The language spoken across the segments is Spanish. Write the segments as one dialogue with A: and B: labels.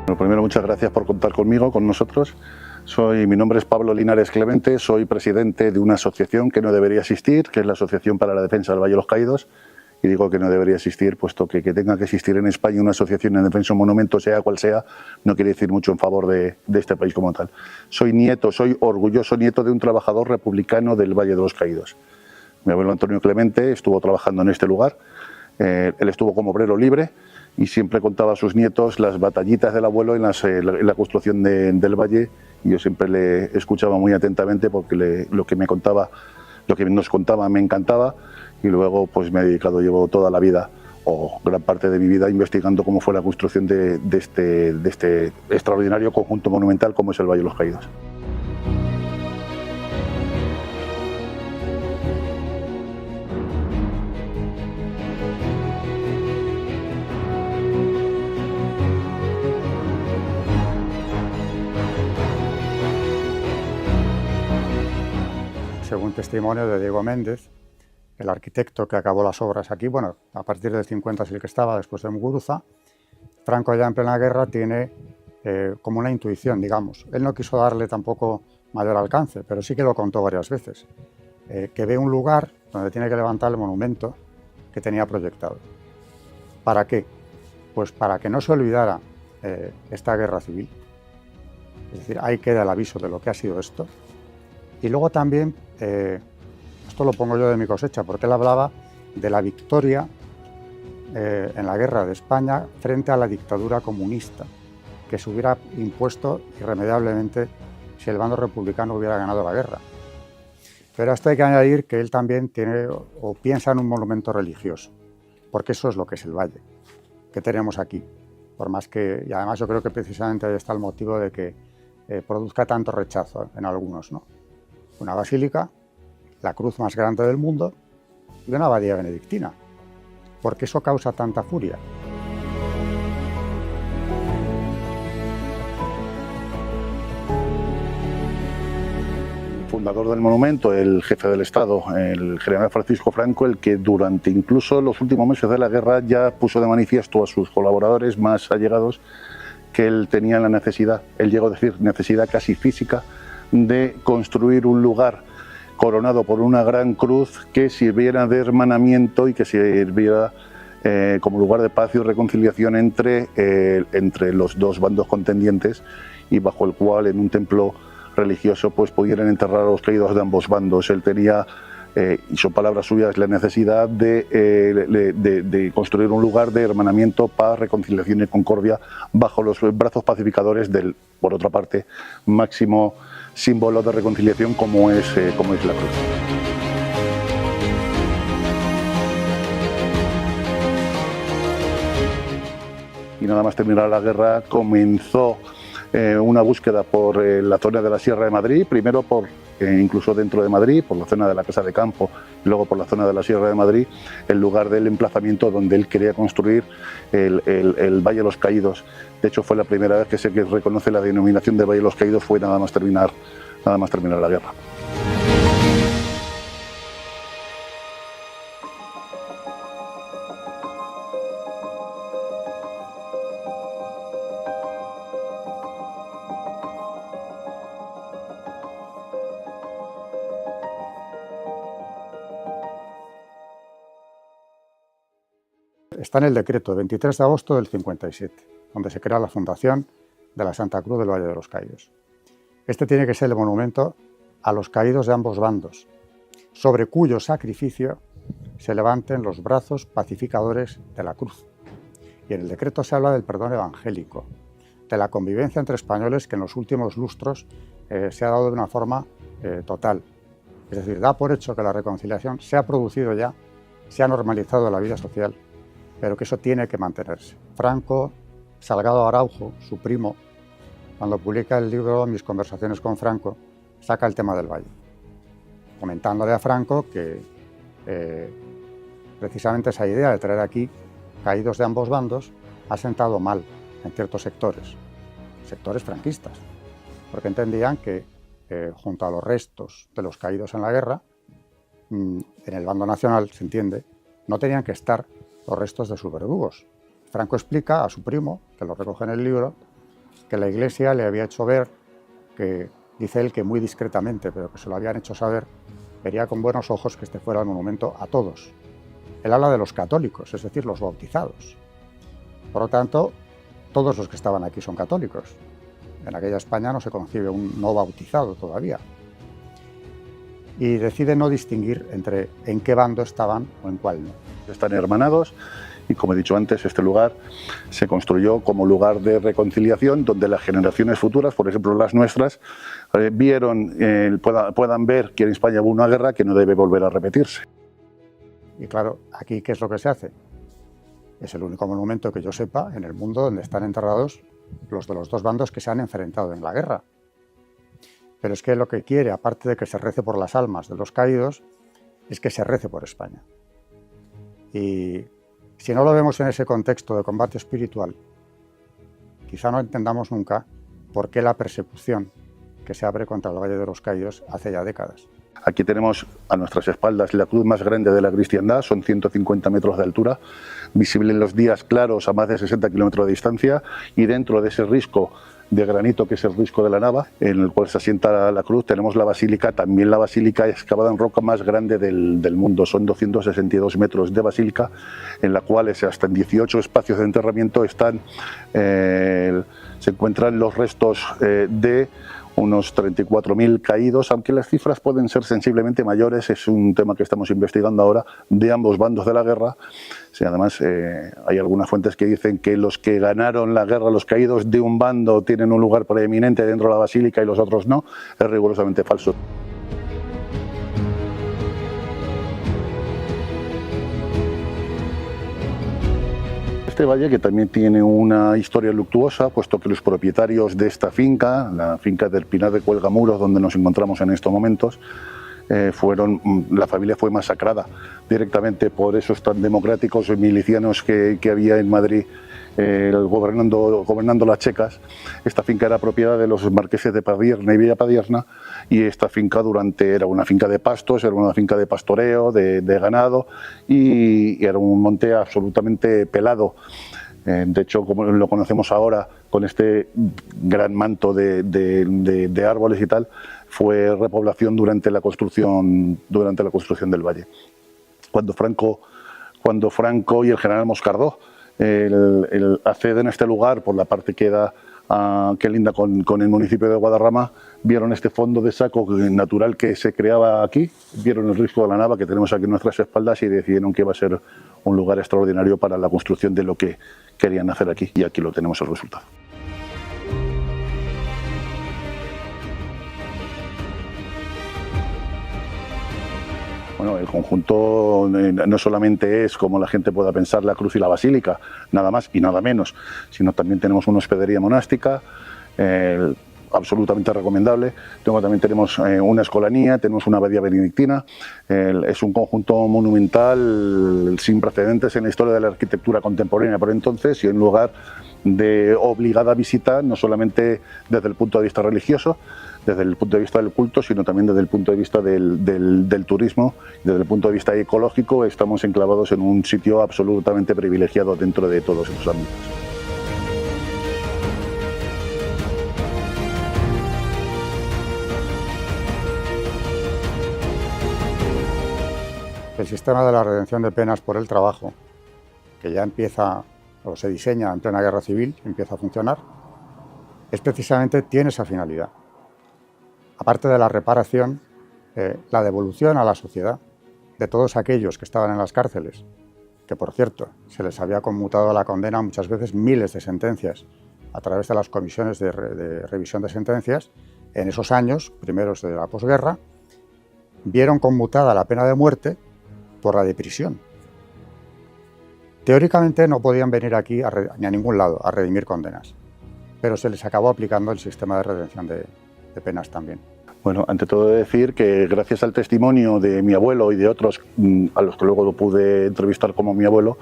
A: Bueno, primero, muchas gracias por contar conmigo, con nosotros. Mi nombre es Pablo Linares Clemente, soy presidente de una asociación que no debería existir, que es la Asociación para la Defensa del Valle de los Caídos. Y digo que no debería existir, puesto que tenga que existir en España una asociación en defensa de un monumento, sea cual sea, no quiere decir mucho en favor de este país como tal. Soy orgulloso nieto de un trabajador republicano del Valle de los Caídos. Mi abuelo Antonio Clemente estuvo trabajando en este lugar, él estuvo como obrero libre y siempre contaba a sus nietos las batallitas del abuelo en la construcción del valle, y yo siempre le escuchaba muy atentamente porque lo que nos contaba me encantaba. Y luego pues llevo toda la vida, o gran parte de mi vida, investigando cómo fue la construcción de este extraordinario conjunto monumental como es el Valle de los Caídos.
B: Según testimonio de Diego Méndez, el arquitecto que acabó las obras aquí, bueno, a partir del 50 es el que estaba, después de Muguruza, Franco ya en plena guerra tiene como una intuición, digamos. Él no quiso darle tampoco mayor alcance, pero sí que lo contó varias veces, que ve un lugar donde tiene que levantar el monumento que tenía proyectado. ¿Para qué? Pues para que no se olvidara esta guerra civil. Es decir, ahí queda el aviso de lo que ha sido esto. Y luego también, esto lo pongo yo de mi cosecha, porque él hablaba de la victoria en la guerra de España frente a la dictadura comunista, que se hubiera impuesto irremediablemente si el bando republicano hubiera ganado la guerra. Pero a esto hay que añadir que él también tiene o piensa en un monumento religioso, porque eso es lo que es el valle, que tenemos aquí. Por más que, y además yo creo que precisamente ahí está el motivo de que produzca tanto rechazo en algunos, ¿no? Una basílica, la cruz más grande del mundo, y una abadía benedictina. ¿Por qué eso causa tanta furia?
A: El fundador del monumento, el jefe del Estado, el general Francisco Franco, el que durante incluso los últimos meses de la guerra ya puso de manifiesto a sus colaboradores más allegados que él tenía la necesidad, él llegó a decir necesidad casi física, de construir un lugar coronado por una gran cruz que sirviera de hermanamiento y que sirviera como lugar de paz y reconciliación entre los dos bandos contendientes, y bajo el cual en un templo religioso pues pudieran enterrar a los caídos de ambos bandos. Él tenía, y son palabras suyas, la necesidad de construir un lugar de hermanamiento, paz, reconciliación y concordia bajo los brazos pacificadores del, por otra parte, máximo símbolo de reconciliación como es la cruz. Y nada más terminar la guerra comenzó una búsqueda por la zona de la Sierra de Madrid, primero incluso dentro de Madrid, por la zona de la Casa de Campo, y luego por la zona de la Sierra de Madrid, el lugar del emplazamiento donde él quería construir el Valle de los Caídos. De hecho, fue la primera vez que se reconoce la denominación de Valle de los Caídos, fue nada más terminar la guerra.
B: Está en el decreto 23 de agosto del 57, donde se crea la fundación de la Santa Cruz del Valle de los Caídos. Este tiene que ser el monumento a los caídos de ambos bandos, sobre cuyo sacrificio se levanten los brazos pacificadores de la cruz. Y en el decreto se habla del perdón evangélico, de la convivencia entre españoles que en los últimos lustros se ha dado de una forma total. Es decir, da por hecho que la reconciliación se ha producido ya, se ha normalizado la vida social, pero que eso tiene que mantenerse. Franco Salgado Araujo, su primo, cuando publica el libro Mis conversaciones con Franco, saca el tema del valle, comentándole a Franco que precisamente esa idea de traer aquí caídos de ambos bandos ha sentado mal en ciertos sectores franquistas, porque entendían que junto a los restos de los caídos en la guerra, en el bando nacional, se entiende, no tenían que estar los restos de sus verdugos. Franco explica a su primo, que lo recoge en el libro, que la Iglesia le había hecho ver que, dice él que muy discretamente, pero que se lo habían hecho saber, vería con buenos ojos que este fuera el monumento a todos. Él habla de los católicos, es decir, los bautizados. Por lo tanto, todos los que estaban aquí son católicos. En aquella España no se concibe un no bautizado todavía. Y decide no distinguir entre en qué bando estaban o en cuál no.
A: Están hermanados y, como he dicho antes, este lugar se construyó como lugar de reconciliación donde las generaciones futuras, por ejemplo las nuestras, puedan ver que en España hubo una guerra que no debe volver a repetirse.
B: Y claro, aquí ¿qué es lo que se hace? Es el único monumento que yo sepa en el mundo donde están enterrados los de los dos bandos que se han enfrentado en la guerra. Pero es que lo que quiere, aparte de que se rece por las almas de los caídos, es que se rece por España. Y si no lo vemos en ese contexto de combate espiritual, quizá no entendamos nunca por qué la persecución que se abre contra el Valle de los Caídos hace ya décadas.
A: Aquí tenemos a nuestras espaldas la cruz más grande de la cristiandad, son 150 metros de altura, visible en los días claros a más de 60 kilómetros de distancia, y dentro de ese risco de granito, que es el risco de la Nava, en el cual se asienta la cruz, tenemos la basílica, también la basílica excavada en roca más grande del mundo. Son 262 metros de basílica, en la cual hasta en 18 espacios de enterramiento se encuentran los restos de unos 34.000 caídos, aunque las cifras pueden ser sensiblemente mayores. Es un tema que estamos investigando ahora de ambos bandos de la guerra. Sí, además, hay algunas fuentes que dicen que los que ganaron la guerra, los caídos de un bando, tienen un lugar preeminente dentro de la basílica y los otros no. Es rigurosamente falso. Este valle, que también tiene una historia luctuosa, puesto que los propietarios de esta finca, la finca del Pinar de Cuelgamuros, donde nos encontramos en estos momentos, la familia fue masacrada directamente por esos tan democráticos milicianos que había en Madrid, gobernando las checas. Esta finca era propiedad de los marqueses de Padierna y Villa Padierna, y esta finca era una finca de pastos, era una finca de pastoreo, de ganado, y era un monte absolutamente pelado. De hecho, como lo conocemos ahora, con este gran manto de árboles y tal, fue repoblación durante la construcción del valle. Cuando Franco y el general Moscardó acceden a este lugar por la parte que linda con el municipio de Guadarrama, vieron este fondo de saco natural que se creaba aquí, vieron el risco de la Nava que tenemos aquí en nuestras espaldas y decidieron que iba a ser un lugar extraordinario para la construcción de lo que querían hacer aquí, y aquí lo tenemos el resultado. Bueno, el conjunto no solamente es, como la gente pueda pensar, la cruz y la basílica, nada más y nada menos, sino también tenemos una hospedería monástica, absolutamente recomendable. También tenemos una escolanía, tenemos una abadía benedictina. Es un conjunto monumental sin precedentes en la historia de la arquitectura contemporánea por entonces, y un lugar de obligada visita, no solamente desde el punto de vista religioso, desde el punto de vista del culto, sino también desde el punto de vista del turismo. Desde el punto de vista ecológico, estamos enclavados en un sitio absolutamente privilegiado dentro de todos estos ámbitos.
B: El sistema de la redención de penas por el trabajo, que ya empieza o se diseña en plena guerra civil, empieza a funcionar, tiene esa finalidad. Aparte de la reparación, la devolución a la sociedad de todos aquellos que estaban en las cárceles, que por cierto se les había conmutado a la condena muchas veces miles de sentencias a través de las comisiones de revisión de sentencias. En esos años primeros de la posguerra vieron conmutada la pena de muerte por la de prisión. Teóricamente no podían venir aquí ni a ningún lado a redimir condenas, pero se les acabó aplicando el sistema de redención de penas también.
A: Bueno, ante todo decir que gracias al testimonio de mi abuelo y de otros a los que luego lo pude entrevistar como mi abuelo,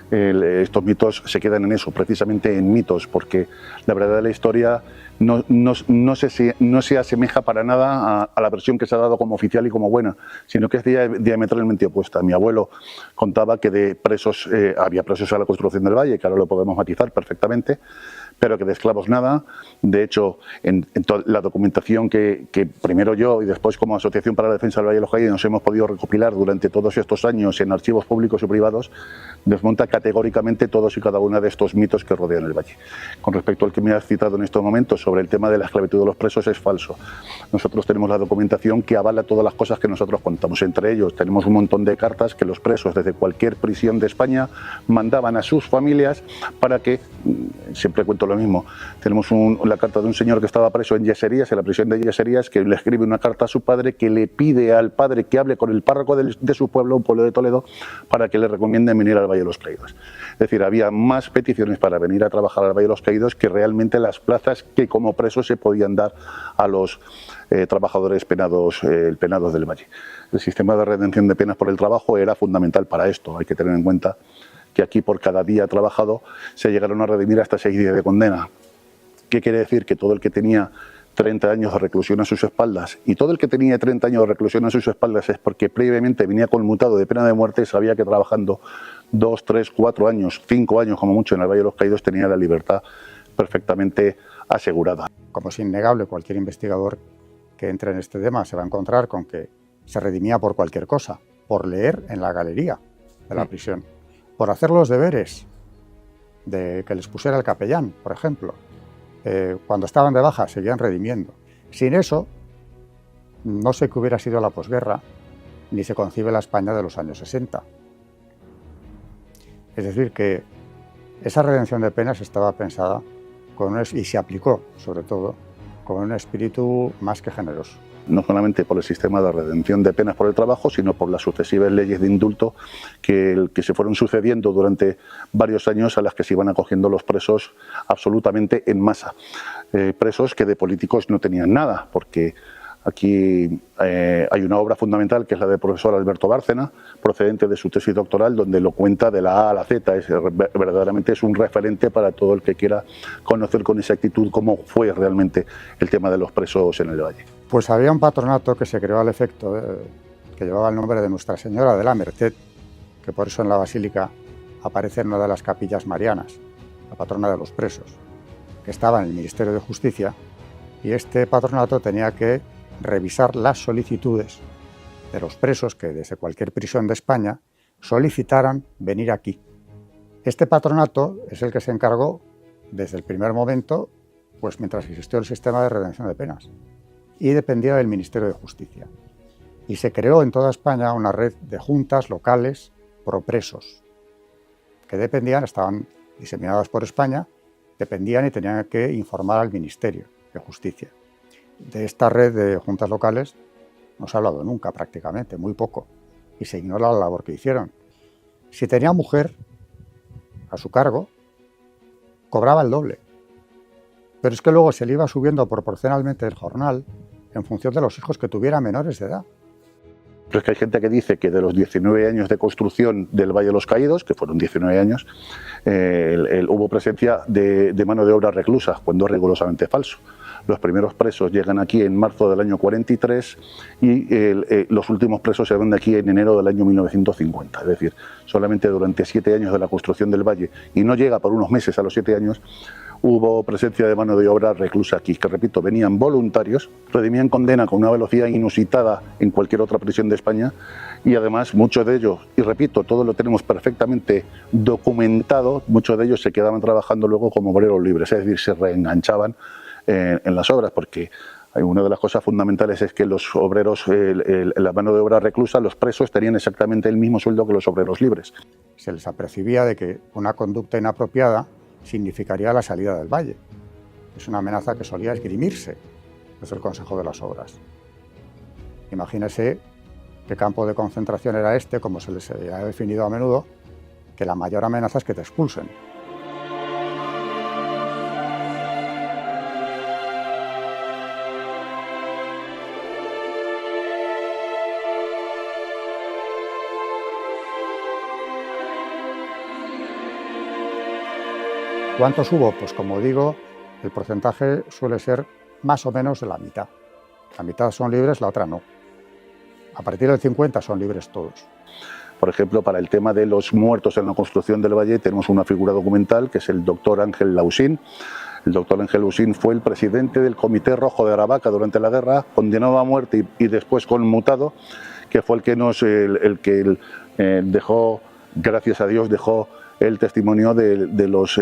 A: estos mitos se quedan en eso, precisamente en mitos, porque la verdad de la historia no se asemeja para nada a la versión que se ha dado como oficial y como buena, sino que es diametralmente opuesta. Mi abuelo contaba que de presos había presos a la construcción del valle, que ahora lo podemos matizar perfectamente, pero que de esclavos nada. De hecho, en toda la documentación que primero yo y después como Asociación para la Defensa del Valle de los Caídos nos hemos podido recopilar durante todos estos años en archivos públicos y privados, desmonta categóricamente todos y cada uno de estos mitos que rodean el valle. Con respecto al que me has citado en estos momentos sobre el tema de la esclavitud de los presos, es falso. Nosotros tenemos la documentación que avala todas las cosas que nosotros contamos. Entre ellos tenemos un montón de cartas que los presos desde cualquier prisión de España mandaban a sus familias para que, siempre cuento lo mismo, tenemos la carta de un señor que estaba preso en Yeserías, en la prisión de Yeserías, que le escribe una carta a su padre que le pide al padre que hable con el párroco de su pueblo, un pueblo de Toledo, para que le recomienden venir al Valle de los Caídos. Es decir, había más peticiones para venir a trabajar al Valle de los Caídos que realmente las plazas que como presos se podían dar a los trabajadores penados del Valle. El sistema de redención de penas por el trabajo era fundamental para esto. Hay que tener en cuenta que aquí por cada día trabajado se llegaron a redimir hasta 6 días de condena. ¿Qué quiere decir? Que todo el que tenía 30 años de reclusión a sus espaldas, y todo el que tenía 30 años de reclusión a sus espaldas es porque previamente venía conmutado de pena de muerte, sabía que trabajando 2, 3, 4 años, 5 años como mucho en el Valle de los Caídos tenía la libertad perfectamente asegurada.
B: Como es innegable, cualquier investigador que entre en este tema se va a encontrar con que se redimía por cualquier cosa, por leer en la galería de la prisión, por hacer los deberes de que les pusiera el capellán, por ejemplo. Cuando estaban de baja seguían redimiendo. Sin eso, no sé qué hubiera sido la posguerra, ni se concibe la España de los años 60. Es decir, que esa redención de penas estaba pensada y se aplicó, sobre todo, con un espíritu más que generoso.
A: No solamente por el sistema de redención de penas por el trabajo, sino por las sucesivas leyes de indulto que se fueron sucediendo durante varios años, a las que se iban acogiendo los presos absolutamente en masa. Presos que de políticos no tenían nada, porque aquí hay una obra fundamental que es la del profesor Alberto Bárcena, procedente de su tesis doctoral, donde lo cuenta de la A a la Z. Verdaderamente es un referente para todo el que quiera conocer con exactitud cómo fue realmente el tema de los presos en el Valle.
B: Pues había un patronato que se creó al efecto, que llevaba el nombre de Nuestra Señora de la Merced, que por eso en la Basílica aparece en una de las capillas marianas, la patrona de los presos, que estaba en el Ministerio de Justicia, y este patronato tenía que revisar las solicitudes de los presos que desde cualquier prisión de España solicitaran venir aquí. Este patronato es el que se encargó desde el primer momento, pues mientras existió el sistema de redención de penas, y dependía del Ministerio de Justicia. Y se creó en toda España una red de juntas locales pro presos, que estaban diseminadas por España, dependían y tenían que informar al Ministerio de Justicia. De esta red de juntas locales no se ha hablado nunca, prácticamente, muy poco, y se ignora la labor que hicieron. Si tenía mujer a su cargo, cobraba el doble. Pero es que luego se le iba subiendo proporcionalmente el jornal en función de los hijos que tuviera menores de edad.
A: Pero es que hay gente que dice que de los 19 años de construcción del Valle de los Caídos, que fueron 19 años, hubo presencia de mano de obra reclusa, cuando es rigurosamente falso. Los primeros presos llegan aquí en marzo del año 43 y los últimos presos se van de aquí en enero del año 1950. Es decir, solamente durante 7 años de la construcción del Valle, y no llega por unos meses a los 7 años, hubo presencia de mano de obra reclusa aquí, que repito, venían voluntarios, redimían condena con una velocidad inusitada en cualquier otra prisión de España, y además muchos de ellos, y repito, todo lo tenemos perfectamente documentado, muchos de ellos se quedaban trabajando luego como obreros libres, es decir, se reenganchaban en las obras, porque una de las cosas fundamentales es que los obreros, la mano de obra reclusa, los presos tenían exactamente el mismo sueldo que los obreros libres.
B: Se les apercibía de que una conducta inapropiada significaría la salida del valle. Es una amenaza que solía esgrimirse desde el Consejo de las Obras. Imagínese qué campo de concentración era este, como se les ha definido a menudo, que la mayor amenaza es que te expulsen. ¿Cuántos hubo? Pues como digo, el porcentaje suele ser más o menos de la mitad. La mitad son libres, la otra no. A partir del 50 son libres todos.
A: Por ejemplo, para el tema de los muertos en la construcción del valle tenemos una figura documental que es el doctor Ángel Lausín. El doctor Ángel Lausín fue el presidente del Comité Rojo de Aravaca durante la guerra, condenado a muerte y después conmutado, que fue el que dejó, gracias a Dios, dejó el testimonio de los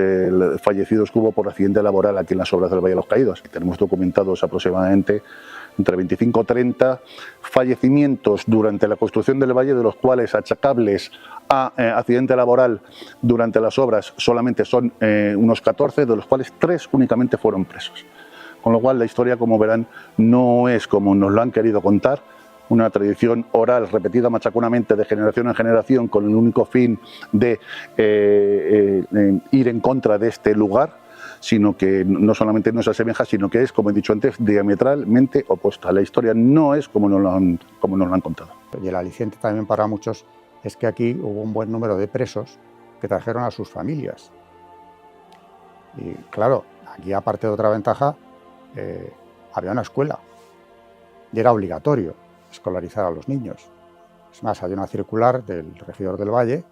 A: fallecidos que hubo por accidente laboral aquí en las obras del Valle de los Caídos. Tenemos documentados aproximadamente entre 25 o 30 fallecimientos durante la construcción del valle, de los cuales achacables a accidente laboral durante las obras solamente son unos 14, de los cuales 3 únicamente fueron presos. Con lo cual la historia, como verán, no es como nos lo han querido contar, una tradición oral repetida machaconamente de generación en generación con el único fin de ir en contra de este lugar, sino que no solamente no se asemeja, sino que es, como he dicho antes, diametralmente opuesta. La historia no es como nos lo han contado.
B: Y el aliciente también para muchos es que aquí hubo un buen número de presos que trajeron a sus familias. Y claro, aquí aparte de otra ventaja, había una escuela y era obligatorio escolarizar a los niños. Es más, hay una circular del regidor del Valle,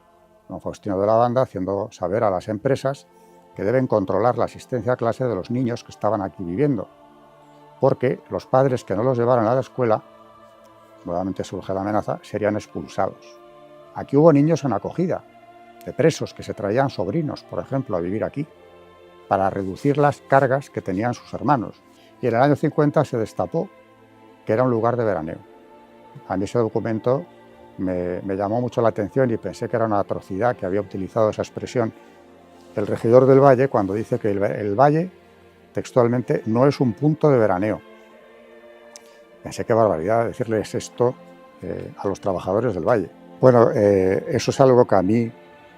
B: don Faustino de la Banda, haciendo saber a las empresas que deben controlar la asistencia a clase de los niños que estaban aquí viviendo, porque los padres que no los llevaran a la escuela, nuevamente surge la amenaza, serían expulsados. Aquí hubo niños en acogida, de presos que se traían sobrinos, por ejemplo, a vivir aquí, para reducir las cargas que tenían sus hermanos. Y en el año 50 se destapó que era un lugar de veraneo. A mí ese documento me llamó mucho la atención y pensé que era una atrocidad que había utilizado esa expresión el regidor del Valle cuando dice que el Valle, textualmente, no es un punto de veraneo. Pensé qué barbaridad decirles esto a los trabajadores del Valle. Bueno, eso es algo que a mí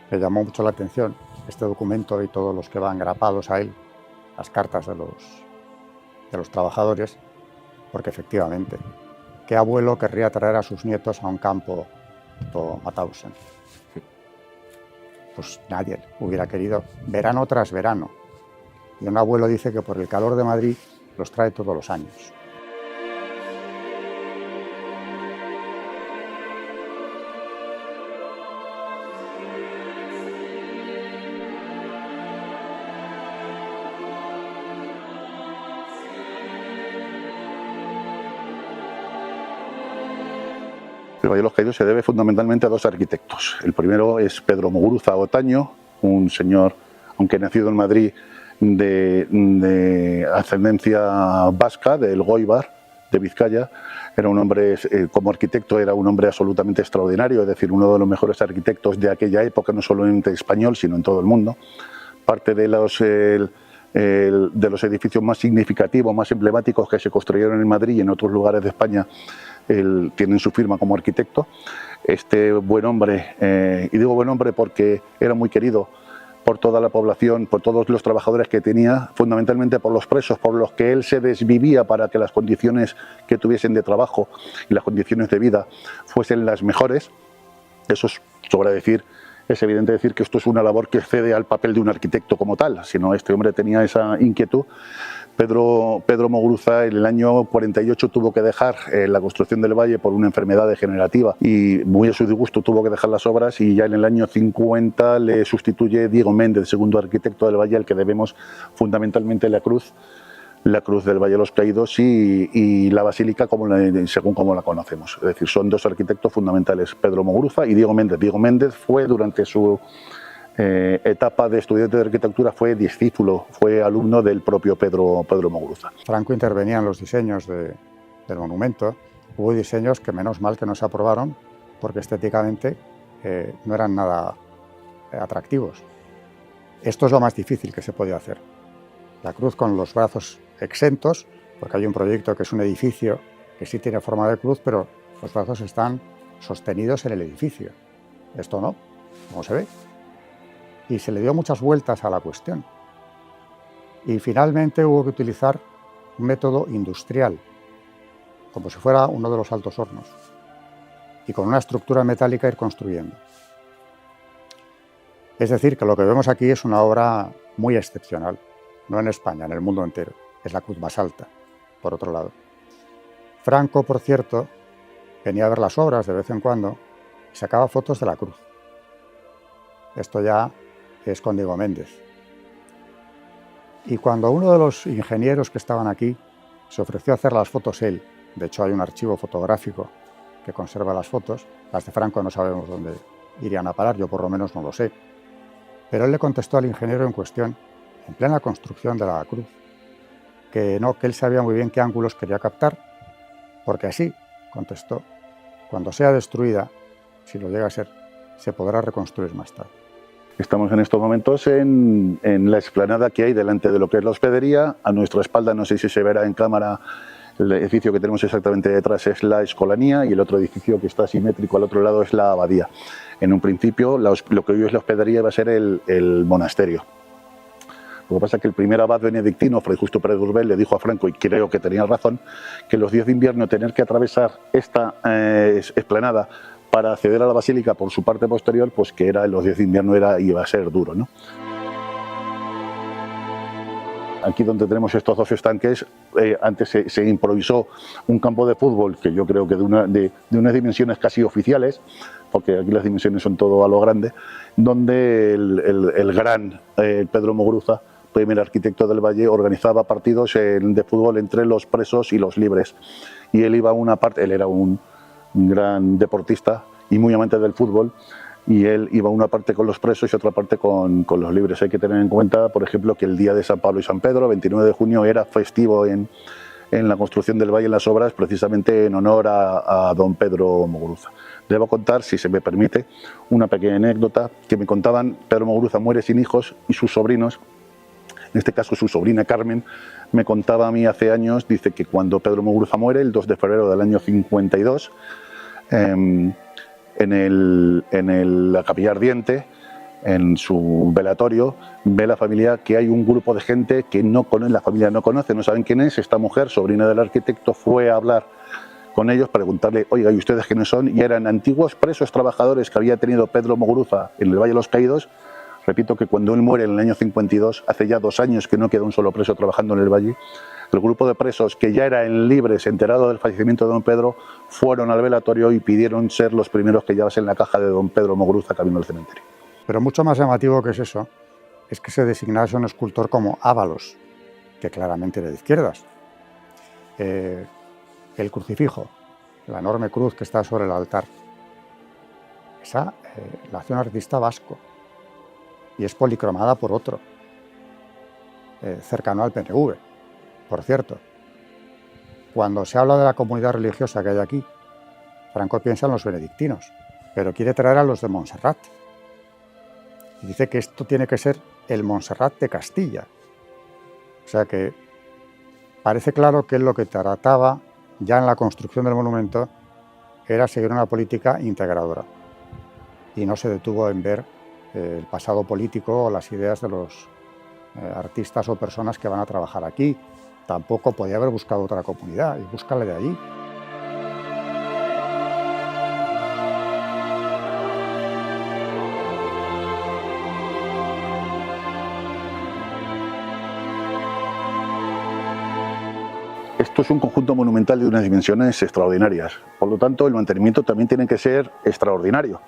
B: me llamó mucho la atención, este documento y todos los que van grapados a él, las cartas de los trabajadores, porque efectivamente, ¿qué abuelo querría traer a sus nietos a un campo tipo Mauthausen? Pues nadie hubiera querido, verano tras verano. Y un abuelo dice que por el calor de Madrid los trae todos los años.
A: El Valle de los Caídos se debe fundamentalmente a 2 arquitectos. El primero es Pedro Muguruza Otaño, un señor, aunque nacido en Madrid, de ascendencia vasca, del Goibar, de Vizcaya. Era un hombre, como arquitecto, era un hombre absolutamente extraordinario, es decir, uno de los mejores arquitectos de aquella época, no solo en español, sino en todo el mundo. Parte de los edificios más significativos, más emblemáticos que se construyeron en Madrid y en otros lugares de España tienen su firma como arquitecto. Este buen hombre, y digo buen hombre porque era muy querido por toda la población, por todos los trabajadores que tenía, fundamentalmente por los presos, por los que él se desvivía para que las condiciones que tuviesen de trabajo y las condiciones de vida fuesen las mejores. Eso sobra decir. Es evidente decir que esto es una labor que excede al papel de un arquitecto como tal, sino este hombre tenía esa inquietud. Pedro Muguruza en el año 48 tuvo que dejar la construcción del valle por una enfermedad degenerativa y muy a su disgusto tuvo que dejar las obras, y ya en el año 50 le sustituye Diego Méndez, segundo arquitecto del valle, al que debemos fundamentalmente la cruz del Valle de los Caídos y la basílica según como la conocemos. Es decir, son 2 arquitectos fundamentales, Pedro Muguruza y Diego Méndez. Diego Méndez fue durante su etapa de estudiante de arquitectura, fue discípulo, fue alumno del propio Pedro Muguruza.
B: Franco intervenía en los diseños del monumento. Hubo diseños que menos mal que no se aprobaron porque estéticamente no eran nada atractivos. Esto es lo más difícil que se podía hacer. La cruz con los brazos exentos, porque hay un proyecto que es un edificio que sí tiene forma de cruz, pero los brazos están sostenidos en el edificio. Esto no, como se ve. Y se le dio muchas vueltas a la cuestión. Y finalmente hubo que utilizar un método industrial, como si fuera uno de los altos hornos, y con una estructura metálica ir construyendo. Es decir, que lo que vemos aquí es una obra muy excepcional, no en España, en el mundo entero. Es la cruz más alta, por otro lado. Franco, por cierto, venía a ver las obras de vez en cuando y sacaba fotos de la cruz. Esto ya es con Diego Méndez. Y cuando uno de los ingenieros que estaban aquí se ofreció a hacer las fotos él, de hecho hay un archivo fotográfico que conserva las fotos, las de Franco no sabemos dónde irían a parar, yo por lo menos no lo sé, pero él le contestó al ingeniero en cuestión, en plena construcción de la cruz, que no, que él sabía muy bien qué ángulos quería captar, porque así, contestó, cuando sea destruida, si lo llega a ser, se podrá reconstruir más tarde.
A: Estamos en estos momentos en la explanada que hay delante de lo que es la hospedería. A nuestra espalda, no sé si se verá en cámara, el edificio que tenemos exactamente detrás es la Escolanía y el otro edificio que está simétrico al otro lado es la Abadía. En un principio, lo que hoy es la hospedería iba a ser el monasterio. Lo que pasa es que el primer abad benedictino, Fray Justo Pérez Urbel, le dijo a Franco, y creo que tenía razón, que los días de invierno tener que atravesar esta explanada para acceder a la basílica por su parte posterior, pues que era en los días de invierno iba a ser duro, ¿no? Aquí donde tenemos estos dos estanques, antes se improvisó un campo de fútbol que yo creo que de unas dimensiones casi oficiales, porque aquí las dimensiones son todo a lo grande, donde el gran Pedro Muguruza, primer arquitecto del Valle, organizaba partidos de fútbol entre los presos y los libres. Y él iba a una parte, él era un gran deportista y muy amante del fútbol, y él iba una parte con los presos y otra parte con los libres. Hay que tener en cuenta, por ejemplo, que el día de San Pablo y San Pedro, 29 de junio, era festivo en la construcción del Valle, en las obras, precisamente en honor a don Pedro Muguruza. Debo contar, si se me permite, una pequeña anécdota que me contaban. Pedro Muguruza muere sin hijos y sus sobrinos, en este caso su sobrina Carmen, me contaba a mí hace años, dice que cuando Pedro Muguruza muere, el 2 de febrero del año 52, en la Capilla Ardiente, en su velatorio, ve la familia que hay un grupo de gente que la familia no conoce, no saben quién es. Esta mujer, sobrina del arquitecto, fue a hablar con ellos, preguntarle, oiga, ¿y ustedes quiénes son? Y eran antiguos presos trabajadores que había tenido Pedro Muguruza en el Valle de los Caídos. Repito que cuando él muere en el año 52, hace ya 2 años que no queda un solo preso trabajando en el Valle, el grupo de presos que ya eran libres, enterados del fallecimiento de don Pedro, fueron al velatorio y pidieron ser los primeros que llevasen la caja de don Pedro Muguruza camino al cementerio.
B: Pero mucho más llamativo que es eso, es que se designase un escultor como Ábalos, que claramente era de izquierdas. El crucifijo, la enorme cruz que está sobre el altar, esa la hace un artista vasco y es policromada por otro, cercano al PNV, por cierto. Cuando se habla de la comunidad religiosa que hay aquí, Franco piensa en los benedictinos, pero quiere traer a los de Montserrat. Y dice que esto tiene que ser el Montserrat de Castilla. O sea que parece claro que él lo que trataba ya en la construcción del monumento era seguir una política integradora y no se detuvo en ver el pasado político o las ideas de los artistas o personas que van a trabajar aquí. Tampoco podía haber buscado otra comunidad y búscale de allí.
A: Esto es un conjunto monumental de unas dimensiones extraordinarias, por lo tanto el mantenimiento también tiene que ser extraordinario.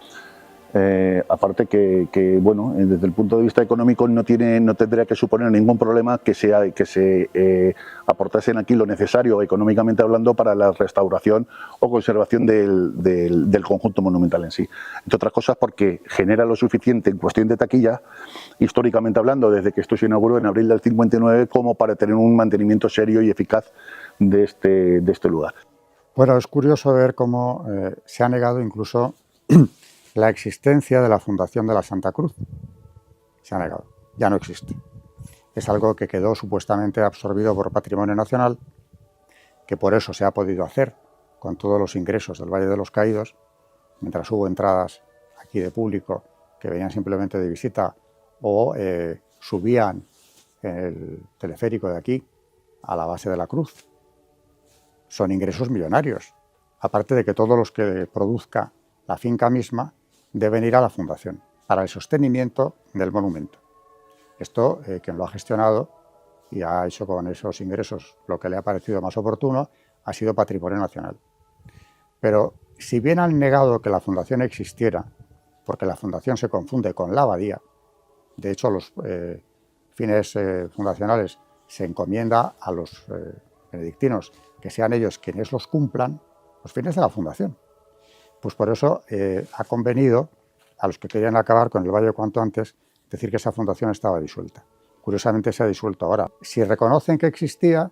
A: Aparte que bueno, desde el punto de vista económico no tendría que suponer ningún problema que se aportasen aquí lo necesario económicamente hablando para la restauración o conservación del conjunto monumental en sí. Entre otras cosas porque genera lo suficiente en cuestión de taquilla, históricamente hablando, desde que esto se inauguró en abril del 59, como para tener un mantenimiento serio y eficaz de este lugar.
B: Bueno, es curioso ver cómo se ha negado incluso la existencia de la Fundación de la Santa Cruz. Se ha negado, ya no existe. Es algo que quedó supuestamente absorbido por Patrimonio Nacional, que por eso se ha podido hacer con todos los ingresos del Valle de los Caídos, mientras hubo entradas aquí de público que venían simplemente de visita o subían el teleférico de aquí a la base de la cruz. Son ingresos millonarios, aparte de que todos los que produzca la finca misma deben ir a la fundación para el sostenimiento del monumento. Esto, quien lo ha gestionado y ha hecho con esos ingresos lo que le ha parecido más oportuno, ha sido Patrimonio Nacional. Pero si bien han negado que la fundación existiera, porque la fundación se confunde con la abadía, de hecho los fines fundacionales se encomienda a los benedictinos que sean ellos quienes los cumplan, los fines de la fundación. Pues por eso ha convenido a los que querían acabar con el Valle cuanto antes decir que esa fundación estaba disuelta. Curiosamente se ha disuelto ahora. Si reconocen que existía,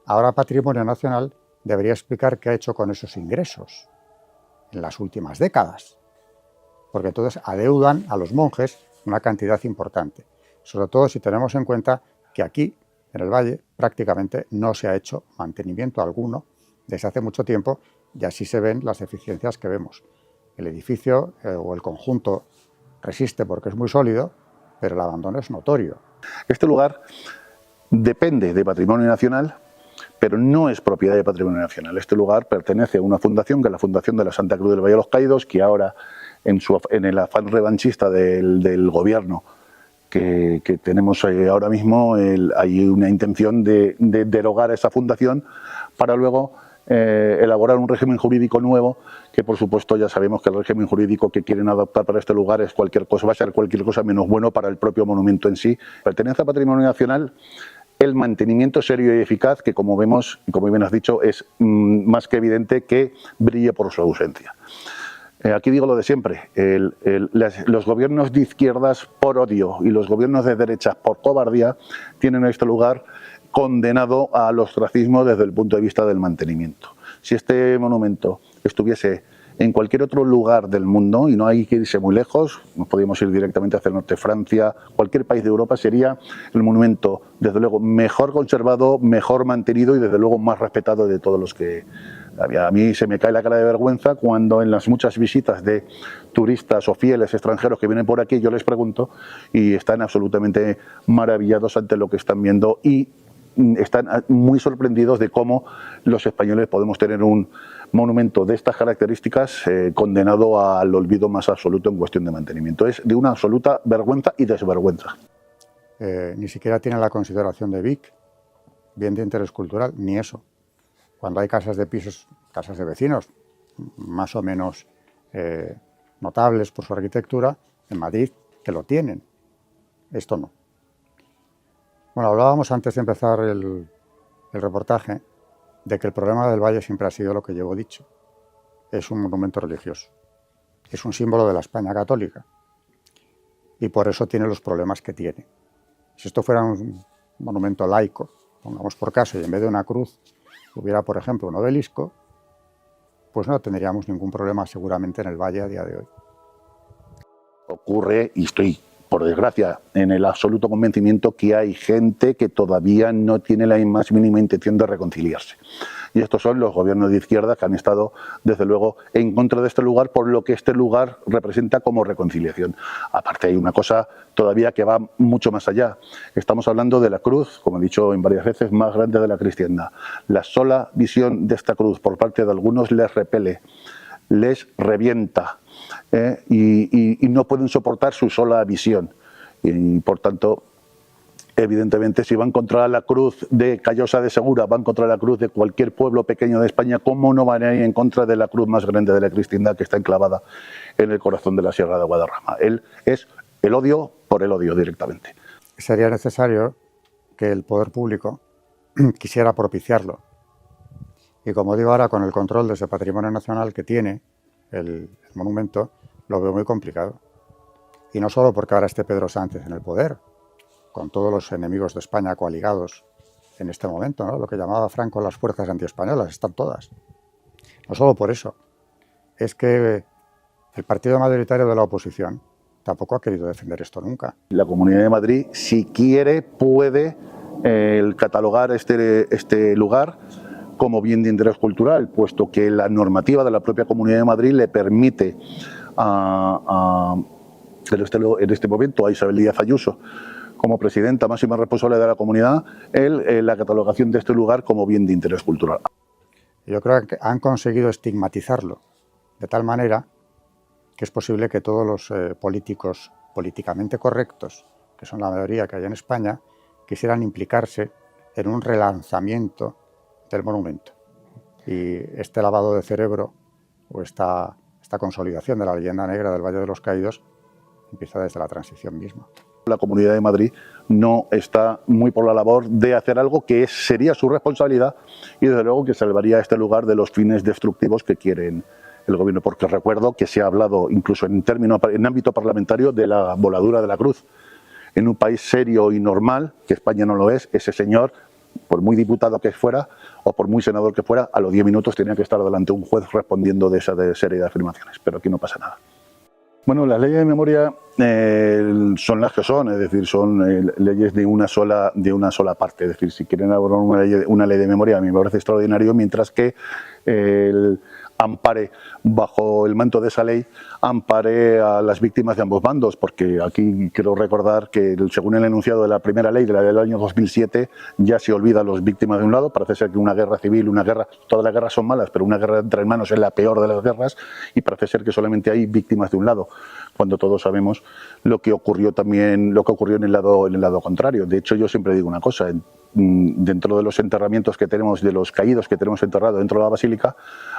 B: ahora Patrimonio Nacional debería explicar qué ha hecho con esos ingresos en las últimas décadas, porque entonces adeudan a los monjes una cantidad importante, sobre todo si tenemos en cuenta que aquí, en el Valle, prácticamente no se ha hecho mantenimiento alguno desde hace mucho tiempo y así se ven las deficiencias que vemos. El edificio o el conjunto resiste porque es muy sólido, pero el abandono es notorio.
A: Este lugar depende de Patrimonio Nacional, pero no es propiedad de Patrimonio Nacional. Este lugar pertenece a una fundación, que es la Fundación de la Santa Cruz del Valle de los Caídos, que ahora, en el afán revanchista del gobierno que tenemos ahora mismo, hay una intención de derogar esa fundación para luego elaborar un régimen jurídico nuevo, que por supuesto ya sabemos que el régimen jurídico que quieren adoptar para este lugar es cualquier cosa, va a ser cualquier cosa menos bueno para el propio monumento en sí. Pertenece a Patrimonio Nacional el mantenimiento serio y eficaz, que como vemos, y como bien has dicho, es más que evidente que brille por su ausencia. Aquí digo lo de siempre, los gobiernos de izquierdas por odio y los gobiernos de derechas por cobardía tienen este lugar condenado al ostracismo desde el punto de vista del mantenimiento. Si este monumento estuviese en cualquier otro lugar del mundo, y no hay que irse muy lejos, nos podríamos ir directamente hacia el norte de Francia, cualquier país de Europa, sería el monumento, desde luego, mejor conservado, mejor mantenido y desde luego más respetado de todos los que había. A mí se me cae la cara de vergüenza cuando en las muchas visitas de turistas o fieles extranjeros que vienen por aquí, yo les pregunto y están absolutamente maravillados ante lo que están viendo y están muy sorprendidos de cómo los españoles podemos tener un monumento de estas características condenado al olvido más absoluto en cuestión de mantenimiento. Es de una absoluta vergüenza y desvergüenza.
B: Ni siquiera tiene la consideración de Vic, bien de interés cultural, ni eso. Cuando hay casas de pisos, casas de vecinos, más o menos notables por su arquitectura, en Madrid, que lo tienen. Esto no. Bueno, hablábamos antes de empezar el reportaje de que el problema del Valle siempre ha sido lo que llevo dicho. Es un monumento religioso. Es un símbolo de la España católica. Y por eso tiene los problemas que tiene. Si esto fuera un monumento laico, pongamos por caso, y en vez de una cruz hubiera, por ejemplo, un obelisco, pues no tendríamos ningún problema seguramente en el Valle a día de hoy.
A: Ocurre, y estoy, por desgracia, en el absoluto convencimiento que hay gente que todavía no tiene la más mínima intención de reconciliarse. Y estos son los gobiernos de izquierda que han estado, desde luego, en contra de este lugar por lo que este lugar representa como reconciliación. Aparte hay una cosa todavía que va mucho más allá. Estamos hablando de la cruz, como he dicho en varias veces, más grande de la cristiandad. La sola visión de esta cruz por parte de algunos les repele, les revienta y no pueden soportar su sola visión. Y por tanto, evidentemente, si van contra la cruz de Callosa de Segura, van contra la cruz de cualquier pueblo pequeño de España, ¿cómo no van a ir en contra de la cruz más grande de la cristiandad que está enclavada en el corazón de la Sierra de Guadarrama? Él es el odio por el odio directamente.
B: Sería necesario que el poder público quisiera propiciarlo. Y como digo ahora, con el control de ese patrimonio nacional que tiene el monumento, lo veo muy complicado. Y no solo porque ahora esté Pedro Sánchez en el poder, con todos los enemigos de España coaligados en este momento, ¿no? Lo que llamaba Franco las fuerzas antiespañolas, están todas. No solo por eso, es que el partido mayoritario de la oposición tampoco ha querido defender esto nunca.
A: La Comunidad de Madrid, si quiere, puede catalogar este lugar como bien de interés cultural, puesto que la normativa de la propia Comunidad de Madrid le permite en este momento a Isabel Díaz Ayuso, como presidenta máxima responsable de la comunidad, la catalogación de este lugar como bien de interés cultural.
B: Yo creo que han conseguido estigmatizarlo de tal manera que es posible que todos los políticos políticamente correctos que son la mayoría que hay en España, quisieran implicarse en un relanzamiento del monumento. Y este lavado de cerebro o esta consolidación de la leyenda negra del Valle de los Caídos empieza desde la transición misma.
A: La Comunidad de Madrid no está muy por la labor de hacer algo que sería su responsabilidad y desde luego que salvaría este lugar de los fines destructivos que quieren el gobierno, porque recuerdo que se ha hablado incluso en ámbito parlamentario de la voladura de la cruz. En un país serio y normal, que España no lo es, ese señor, por muy diputado que fuera o por muy senador que fuera, a los 10 minutos tenía que estar delante de un juez respondiendo de esa serie de afirmaciones, pero aquí no pasa nada. Bueno, las leyes de memoria son las que son, es decir, son leyes de una sola parte. Es decir, si quieren elaborar una ley de memoria, a mí me parece extraordinario, mientras que ampare, bajo el manto de esa ley, ampare a las víctimas de ambos bandos, porque aquí quiero recordar que según el enunciado de la primera ley, de la del año 2007, ya se olvida a las víctimas de un lado. Parece ser que una guerra civil, todas las guerras son malas, pero una guerra entre hermanos es la peor de las guerras, y parece ser que solamente hay víctimas de un lado, cuando todos sabemos lo que ocurrió en el lado contrario. De hecho, yo siempre digo una cosa: dentro de los enterramientos que tenemos, de los caídos que tenemos enterrados dentro de la basílica,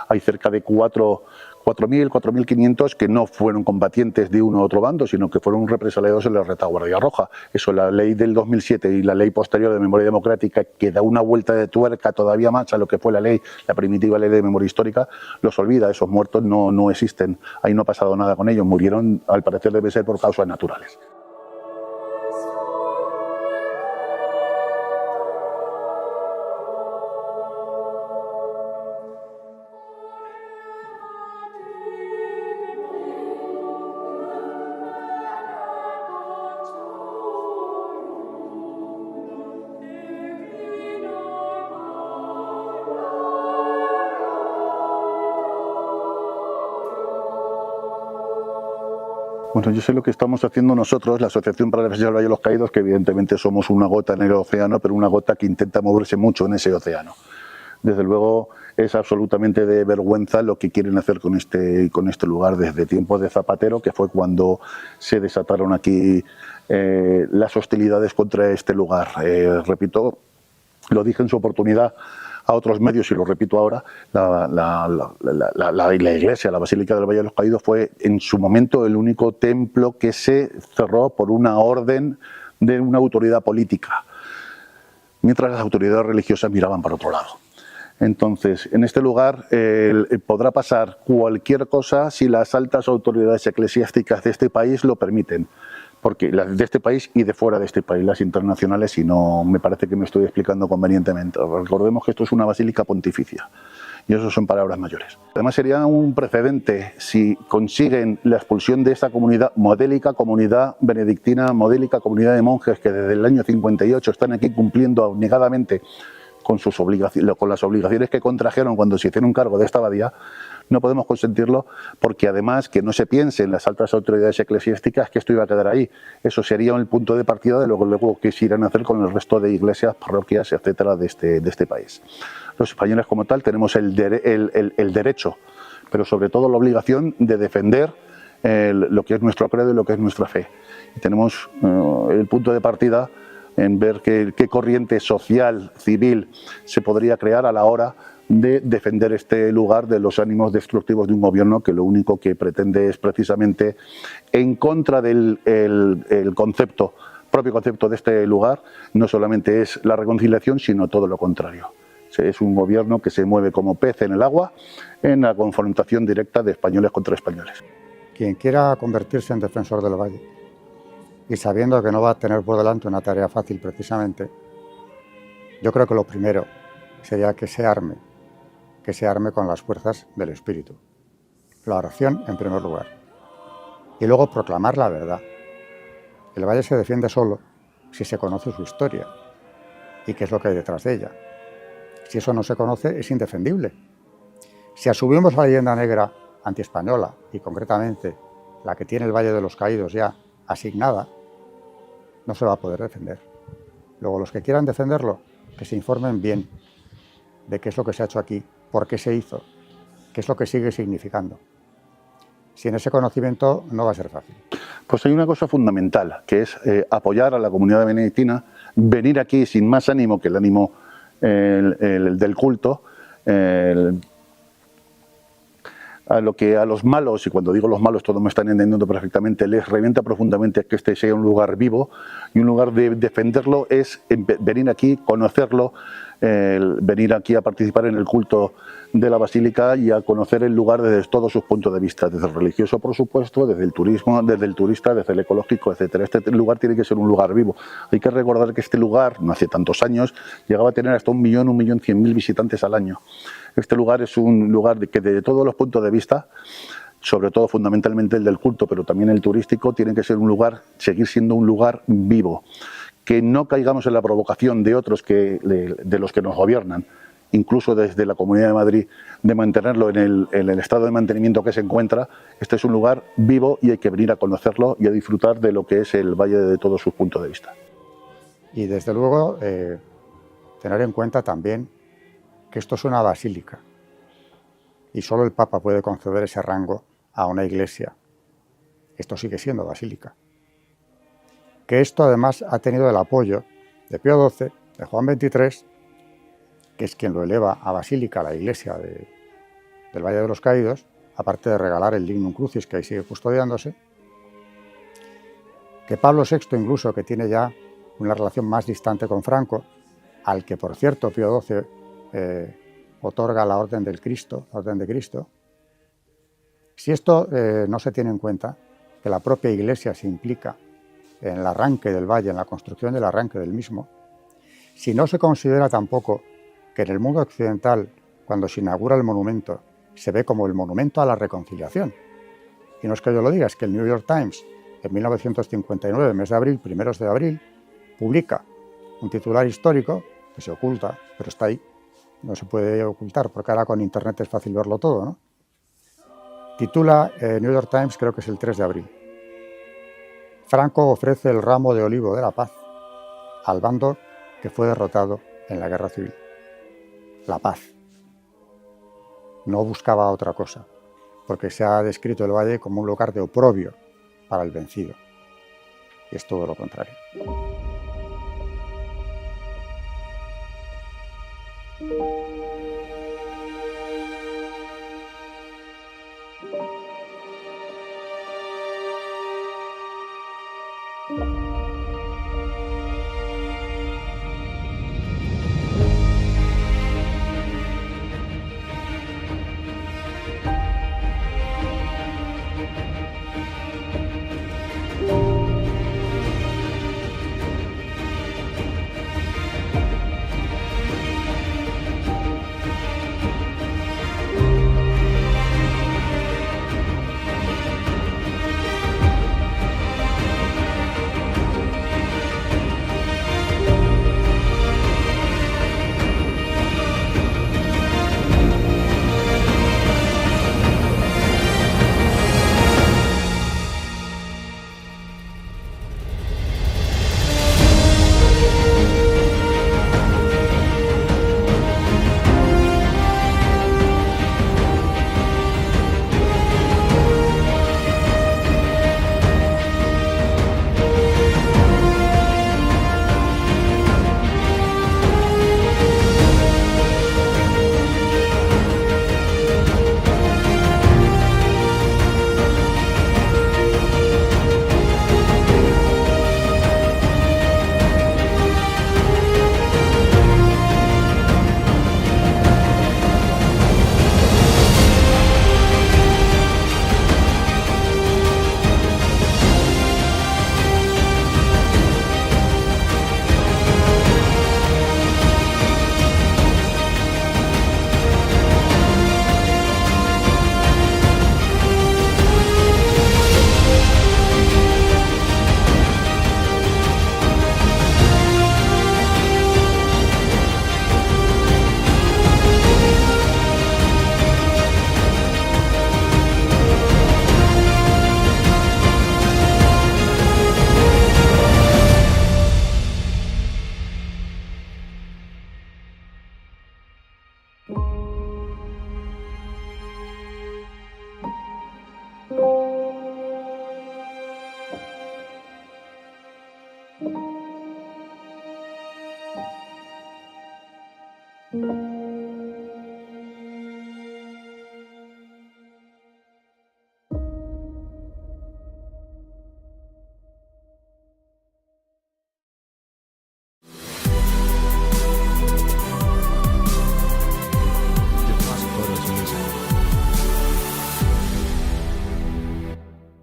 A: hay cerca de 4.000, 4.500 que no fueron combatientes de uno u otro bando, sino que fueron represaliados en la retaguardia roja. Eso, la ley del 2007 y la ley posterior de memoria democrática, que da una vuelta de tuerca todavía más a lo que fue la primitiva ley de memoria histórica, los olvida. Esos muertos no existen, ahí no ha pasado nada con ellos, murieron, al parecer debe ser por causas naturales. Bueno, yo sé lo que estamos haciendo nosotros, la Asociación para la Defensa del Valle de los Caídos, que evidentemente somos una gota en el océano, pero una gota que intenta moverse mucho en ese océano. Desde luego es absolutamente de vergüenza lo que quieren hacer con este lugar desde tiempos de Zapatero, que fue cuando se desataron aquí las hostilidades contra este lugar. Repito, lo dije en su oportunidad a otros medios y lo repito ahora, la iglesia, la Basílica del Valle de los Caídos, fue en su momento el único templo que se cerró por una orden de una autoridad política, mientras las autoridades religiosas miraban para otro lado. Entonces, en este lugar podrá pasar cualquier cosa si las altas autoridades eclesiásticas de este país lo permiten, porque las de este país y de fuera de este país, las internacionales, y no me parece que me estoy explicando convenientemente. Recordemos que esto es una basílica pontificia, y eso son palabras mayores. Además, sería un precedente si consiguen la expulsión de esta comunidad, modélica comunidad benedictina, modélica comunidad de monjes que desde el año 58 están aquí cumpliendo abnegadamente con las obligaciones que contrajeron cuando se hicieron cargo de esta abadía. No podemos consentirlo, porque además que no se piense en las altas autoridades eclesiásticas que esto iba a quedar ahí. Eso sería el punto de partida de luego que se irán a hacer con el resto de iglesias, parroquias, etcétera, de este país. Los españoles como tal tenemos el derecho, pero sobre todo la obligación de defender lo que es nuestro credo y lo que es nuestra fe. Y tenemos el punto de partida en ver qué corriente social, civil, se podría crear a la hora de defender este lugar de los ánimos destructivos de un gobierno que lo único que pretende es precisamente, en contra del propio concepto de este lugar, no solamente es la reconciliación, sino todo lo contrario. Es un gobierno que se mueve como pez en el agua en la confrontación directa de españoles contra españoles.
B: Quien quiera convertirse en defensor del Valle, y sabiendo que no va a tener por delante una tarea fácil precisamente, yo creo que lo primero sería que se arme con las fuerzas del espíritu. La oración en primer lugar. Y luego proclamar la verdad. El Valle se defiende solo si se conoce su historia y qué es lo que hay detrás de ella. Si eso no se conoce, es indefendible. Si asumimos la leyenda negra antiespañola, y concretamente la que tiene el Valle de los Caídos ya asignada, no se va a poder defender. Luego, los que quieran defenderlo, que se informen bien de qué es lo que se ha hecho aquí, por qué se hizo, qué es lo que sigue significando. Sin ese conocimiento no va a ser fácil.
A: Pues hay una cosa fundamental, que es apoyar a la comunidad benedictina, venir aquí sin más ánimo que el ánimo del culto, a los malos, y cuando digo los malos todos me están entendiendo perfectamente, les revienta profundamente que este sea un lugar vivo, y un lugar de defenderlo es venir aquí, conocerlo, venir aquí a participar en el culto de la basílica y a conocer el lugar desde todos sus puntos de vista, desde el religioso, por supuesto, desde el turismo, desde el turista, desde el ecológico, etcétera. Este lugar tiene que ser un lugar vivo. Hay que recordar que este lugar, no hace tantos años, llegaba a tener hasta 1.100.000 visitantes al año. Este lugar es un lugar que desde todos los puntos de vista, sobre todo fundamentalmente el del culto, pero también el turístico, tiene que ser un lugar, seguir siendo un lugar vivo. Que no caigamos en la provocación de otros de los que nos gobiernan, incluso desde la Comunidad de Madrid, de mantenerlo en el estado de mantenimiento que se encuentra. Este es un lugar vivo y hay que venir a conocerlo y a disfrutar de lo que es el valle de todos sus puntos de vista.
B: Y desde luego tener en cuenta también que esto es una basílica y solo el Papa puede conceder ese rango a una iglesia. Esto sigue siendo basílica. Que esto además ha tenido el apoyo de Pío XII, de Juan XXIII, que es quien lo eleva a basílica, a la iglesia del Valle de los Caídos, aparte de regalar el Dignum Crucis, que ahí sigue custodiándose, que Pablo VI incluso, que tiene ya una relación más distante con Franco, al que por cierto Pío XII otorga la Orden del Cristo, la Orden de Cristo. Si esto no se tiene en cuenta, que la propia iglesia se implica en el arranque del valle, en la construcción del arranque del mismo, si no se considera tampoco que en el mundo occidental, cuando se inaugura el monumento, se ve como el monumento a la reconciliación. Y no es que yo lo diga, es que el New York Times, en 1959, mes de abril, primeros de abril, publica un titular histórico que se oculta, pero está ahí, no se puede ocultar, porque ahora con internet es fácil verlo todo, ¿no? Titula New York Times, creo que es el 3 de abril. Franco ofrece el ramo de olivo de la paz al bando que fue derrotado en la guerra civil. La paz. No buscaba otra cosa, porque se ha descrito el valle como un lugar de oprobio para el vencido. Y es todo lo contrario.